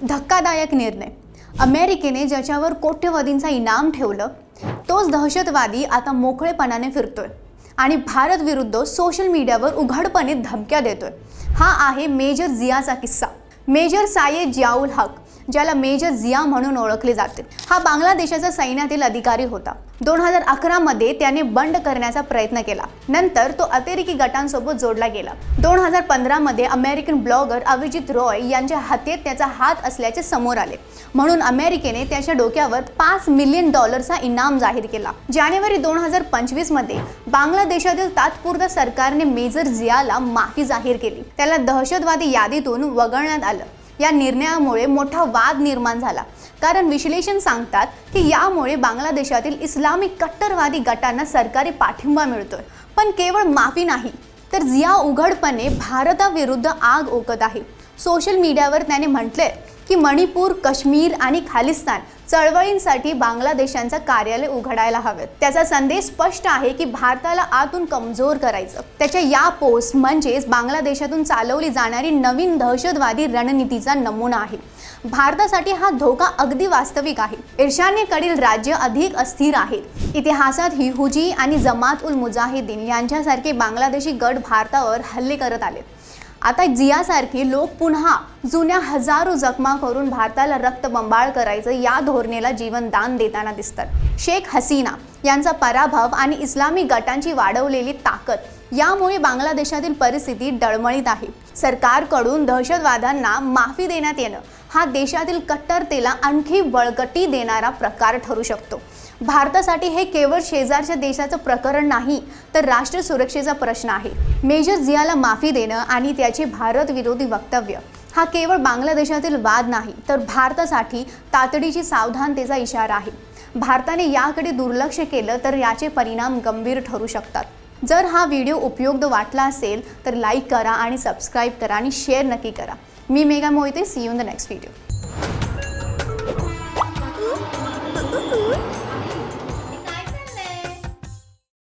धक्कादायक निर्णय. अमेरिकेने ज्याच्यावर कोट्यवधींचा इनाम ठेवलं तोच दहशतवादी आता मोकळेपणाने फिरतोय आणि भारत विरुद्ध सोशल मीडियावर उघडपणे धमक्या देतोय. हा आहे मेजर जियाचा किस्सा. मेजर सायेद जियाउल हक, ज्याला मेजर जिया म्हणून ओळखले जाते, हा बांगलादेशाचा सैन्यातील अधिकारी होता. 2011 मध्ये त्याने बंड करण्याचा प्रयत्न केला. नंतर तो अतिरेकी गटांसोबत जोडला गेला. 2015 मध्ये अमेरिकन ब्लॉगर अभिजित रॉय यांच्या हत्येत त्याचा हात असल्याचे समोर आले, म्हणून अमेरिकेने त्याच्या डोक्यावर $5 मिलियन इनाम जाहीर केला. जानेवारी 2025 मध्ये बांगलादेशातील तात्पुरत्या सरकारने मेजर जियाला माफी जाहीर केली. त्याला दहशतवादी यादीतून वगळण्यात आलं. या निर्णयामुळे मोठा वाद निर्माण झाला, कारण विश्लेषण सांगतात की यामुळे बांगलादेशातील इस्लामिक कट्टरवादी गटांना सरकारी पाठिंबा मिळतोय. पण केवळ माफी नाही, तर जिया उघडपणे भारताविरुद्ध आग ओकत आहे. सोशल मीडियावर त्याने म्हटले की मणिपूर, काश्मीर आणि खालिस्तान चळवळींसाठी बांगलादेशांचं कार्यालय उघडायला हवेत. त्याचा संदेश स्पष्ट आहे की भारताला आतून कमजोर करायचं. त्याच्या या पोस्ट म्हणजेच बांगलादेशातून चालवली जाणारी नवीन दहशतवादी रणनीतीचा नमुना आहे. भारतासाठी हा धोका अगदी वास्तविक आहे. ईशान्येकडील राज्य अधिक अस्थिर आहेत. इतिहासात हिहुजी आणि जमात उल मुजाहिदीन यांच्यासारखे बांगलादेशी गट भारतावर हल्ले करत आले. आता जियासारखे लोक पुन्हा जुन्या हजारो जखमा करून भारताला रक्तबंबाळ करायचं या धोरणेला जीवनदान देताना दिसतात. शेख हसीना यांचा पराभव आणि इस्लामी गटांची वाढवलेली ताकद यामुळे बांगलादेशातील परिस्थिती डळमळीत आहे. सरकारकडून दहशतवाद्यांना माफी देण्यात येणं हा देशातील कट्टरतेला आणखी बळकटी देणारा प्रकार ठरू शकतो. भारतासाठी हे केवळ शेजारच्या देशाचं प्रकरण नाही, तर राष्ट्र सुरक्षेचा प्रश्न आहे. मेजर जियाला माफी देणं आणि त्याचे भारत विरोधी वक्तव्य हा केवळ बांगलादेशातील वाद नाही, तर भारतासाठी तातडीची सावधानतेचा इशारा आहे. भारताने याकडे दुर्लक्ष केलं तर याचे परिणाम गंभीर ठरू शकतात. जर हा व्हिडिओ उपयुक्त वाटला असेल तर लाईक करा आणि सबस्क्राईब करा आणि शेअर नक्की करा. मी Megha Mohite. See you in the next video.